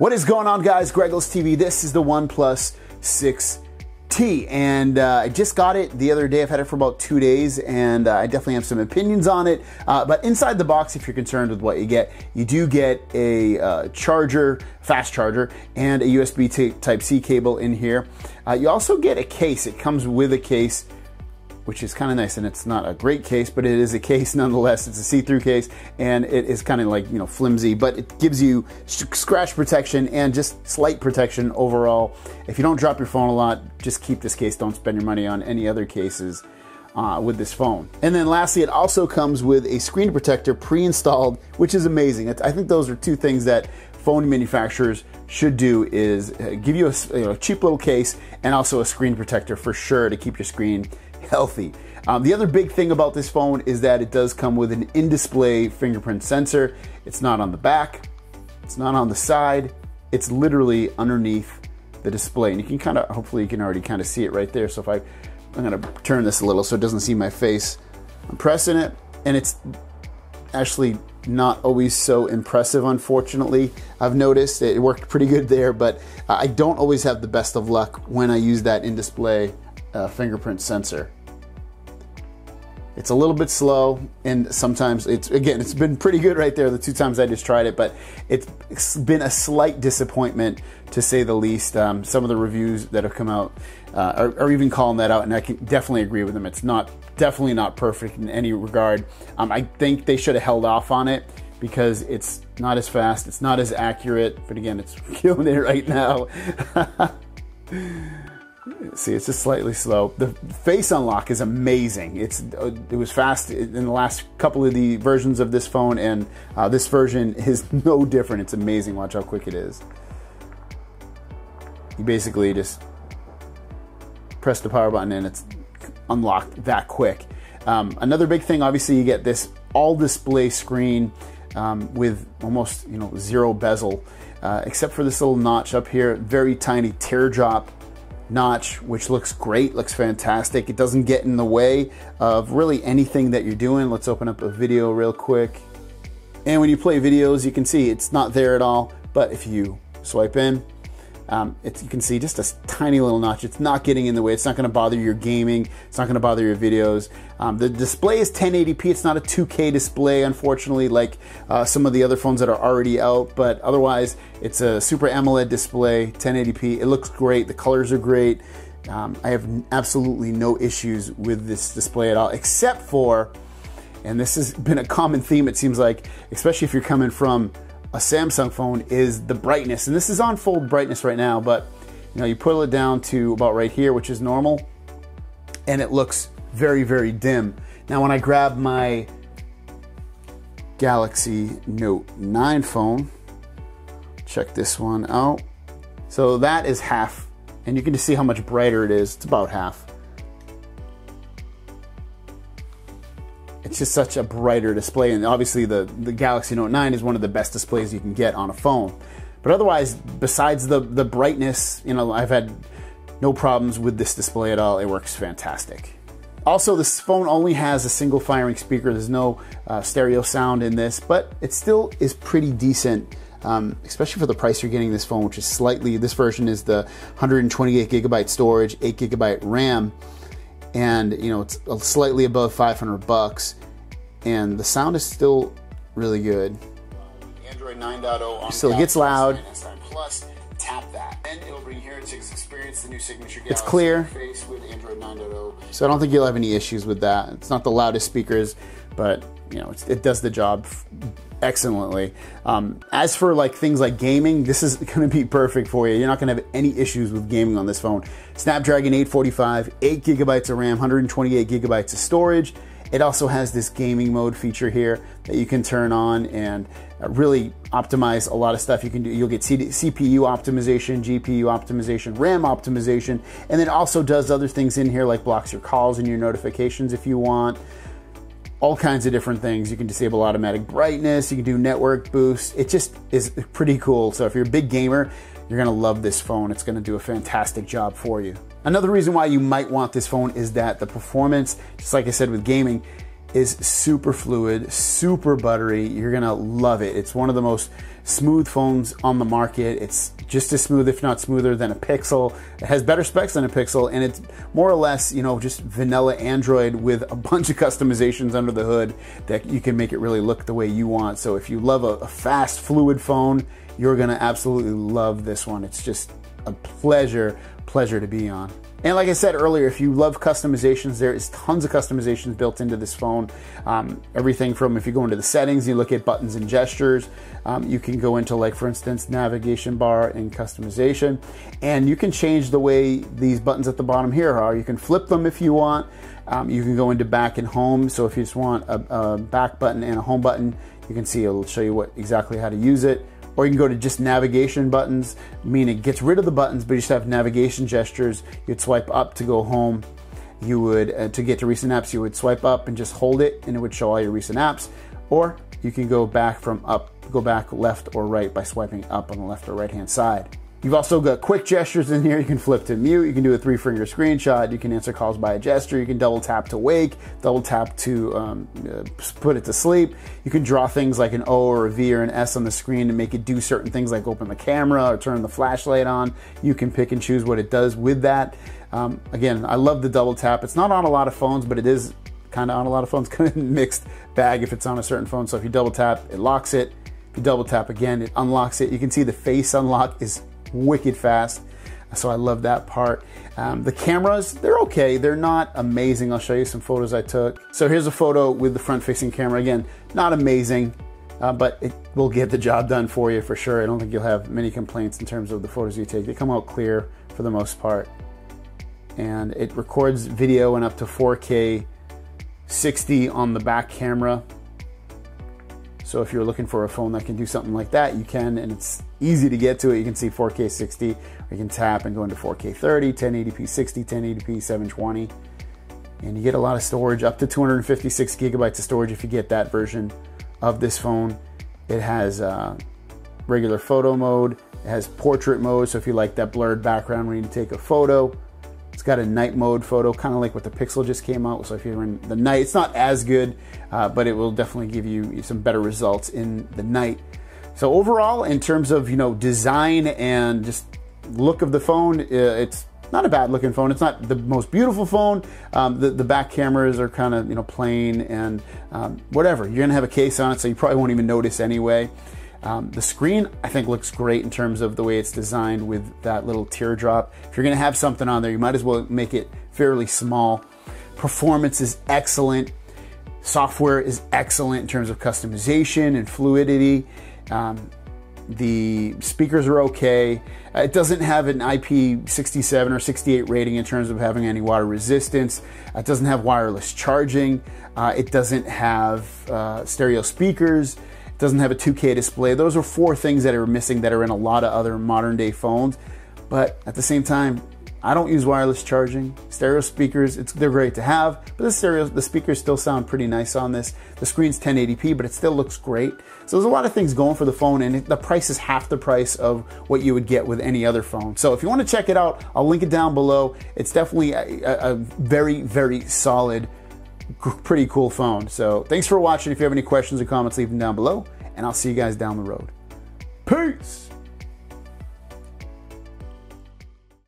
What is going on, guys? GregglesTV. This is the OnePlus 6T, and I just got it the other day. I've had it for about 2 days, and I definitely have some opinions on it. But inside the box, if you're concerned with what you get, you do get a charger, fast charger, and a USB Type-C cable in here. You also get a case. It comes with a case, which is kind of nice, and it's not a great case, but it is a case nonetheless. It's a see-through case, and it is kind of like, you know, flimsy, but it gives you scratch protection and just slight protection overall. If you don't drop your phone a lot, just keep this case. Don't spend your money on any other cases with this phone. And then lastly, it also comes with a screen protector pre-installed, which is amazing. I think those are two things that phone manufacturers should do, is give you a cheap little case and also a screen protector for sure to keep your screen healthy. The other big thing about this phone is that it does come with an in-display fingerprint sensor. It's not on the back, it's not on the side, it's literally underneath the display. And you can kind of, hopefully you can already kind of see it right there. So if I'm gonna turn this a little so it doesn't see my face. I'm pressing it, and it's actually not always so impressive, unfortunately. I've noticed it worked pretty good there, but I don't always have the best of luck when I use that in-display fingerprint sensor. It's a little bit slow, and sometimes it's been pretty good right there the 2 times I just tried it, but it's been a slight disappointment, to say the least. Some of the reviews that have come out are even calling that out, and I can definitely agree with them. It's definitely not perfect in any regard. I think they should have held off on it, because it's not as fast, it's not as accurate, but again, it's killing it right now. See, it's just slightly slow. The face unlock is amazing. It was fast in the last couple of the versions of this phone, and this version is no different. It's amazing. Watch how quick it is. You basically just press the power button and it's unlocked that quick. Another big thing, obviously, you get this all-display screen with almost, zero bezel, except for this little notch up here. Very tiny teardrop notch, which looks great, looks fantastic. It doesn't get in the way of really anything that you're doing. Let's open up a video real quick. And when you play videos, you can see it's not there at all. But if you swipe in, you can see just a tiny little notch. It's not getting in the way. It's not going to bother your gaming. It's not going to bother your videos. The display is 1080p. It's not a 2K display, unfortunately, like some of the other phones that are already out. But otherwise, it's a Super AMOLED display, 1080p. It looks great. The colors are great. I have absolutely no issues with this display at all, except for, and this has been a common theme, it seems like, especially if you're coming from a Samsung phone, is the brightness. And this is on full brightness right now, but you pull it down to about right here, which is normal, and it looks very, very dim. Now when I grab my Galaxy Note 9 phone, check this one out. So that is half, and you can just see how much brighter it is. It's about half. It's just such a brighter display, and obviously the Galaxy Note 9 is one of the best displays you can get on a phone. But otherwise, besides the brightness, I've had no problems with this display at all. It works fantastic. Also, this phone only has a single firing speaker. There's no stereo sound in this, but it still is pretty decent, especially for the price you're getting this phone, which is this version is the 128 gigabyte storage, 8 gigabyte RAM, and it's slightly above 500 bucks, and the sound is still really good. Android 9.0 on still gets loud. Plus, tap that, and it'll bring here to experience the new signature. It's clear. Face with Android 9.0. So I don't think you'll have any issues with that. It's not the loudest speakers, but it does the job excellently. As for things like gaming, this is going to be perfect for you. You're not going to have any issues with gaming on this phone. Snapdragon 845, 8 gigabytes of RAM, 128 gigabytes of storage. It also has this gaming mode feature here that you can turn on and really optimize a lot of stuff you can do. You'll get CPU optimization, GPU optimization, RAM optimization, and then also does other things in here like blocks your calls and your notifications if you want. All kinds of different things. You can disable automatic brightness, you can do network boost. It just is pretty cool. So if you're a big gamer, you're gonna love this phone. It's gonna do a fantastic job for you. Another reason why you might want this phone is that the performance, just like I said with gaming, is super fluid, super buttery. You're gonna love it. It's one of the most smooth phones on the market. It's just as smooth, if not smoother, than a Pixel. It has better specs than a Pixel, and it's more or less, you know, just vanilla Android with a bunch of customizations under the hood that you can make it really look the way you want. So if you love a fast, fluid phone, you're gonna absolutely love this one. It's just a pleasure to be on. And like I said earlier, if you love customizations, there is tons of customizations built into this phone. Everything from, if you go into the settings, you look at buttons and gestures, you can go into, like, for instance, navigation bar and customization, and you can change the way these buttons at the bottom here are. You can flip them if you want. You can go into back and home. So if you just want a back button and a home button, you can see it'll show you exactly how to use it. Or you can go to just navigation buttons, meaning it gets rid of the buttons, but you just have navigation gestures. You'd swipe up to go home. You would, to get to recent apps, you would swipe up and just hold it, and it would show all your recent apps. Or you can go back go back left or right by swiping up on the left or right hand side. You've also got quick gestures in here. You can flip to mute, you can do a 3-finger screenshot, you can answer calls by a gesture, you can double tap to wake, double tap to put it to sleep. You can draw things like an O or a V or an S on the screen to make it do certain things like open the camera or turn the flashlight on. You can pick and choose what it does with that. Again, I love the double tap. It's not on a lot of phones, but it is kind of on a lot of phones, kind of mixed bag if it's on a certain phone. So if you double tap, it locks it. If you double tap again, it unlocks it. You can see the face unlock is wicked fast, so I love that part. The cameras, they're okay, they're not amazing. I'll show you some photos I took. So here's a photo with the front-facing camera. Again, not amazing, but it will get the job done for you for sure. I don't think you'll have many complaints in terms of the photos you take. They come out clear for the most part, and it records video in up to 4K 60 on the back camera. So if you're looking for a phone that can do something like that, you can, and it's easy to get to it. You can see 4K 60, or you can tap and go into 4K 30, 1080p 60, 1080p 720. And you get a lot of storage, up to 256 gigabytes of storage if you get that version of this phone. It has regular photo mode, it has portrait mode, so if you like that blurred background when you take a photo. It's got a night mode photo, kind of like what the Pixel just came out. So if you're in the night, it's not as good, but it will definitely give you some better results in the night. So overall, in terms of, you know, design and just look of the phone, it's not a bad looking phone. It's not the most beautiful phone. The back cameras are kind of, you know, plain and whatever. You're gonna have a case on it, so you probably won't even notice anyway. The screen, I think, looks great in terms of the way it's designed with that little teardrop. If you're gonna have something on there, you might as well make it fairly small. Performance is excellent. Software is excellent in terms of customization and fluidity. The speakers are okay. It doesn't have an IP67 or 68 rating in terms of having any water resistance. It doesn't have wireless charging. It doesn't have stereo speakers. Doesn't have a 2K display. Those are 4 things that are missing that are in a lot of other modern day phones. But at the same time, I don't use wireless charging. Stereo speakers, they're great to have, but the speakers still sound pretty nice on this. The screen's 1080p, but it still looks great. So there's a lot of things going for the phone, and the price is half the price of what you would get with any other phone. So if you want to check it out, I'll link it down below. It's definitely a very, very solid, pretty cool phone. So thanks for watching. If you have any questions or comments, leave them down below, and I'll see you guys down the road. Peace!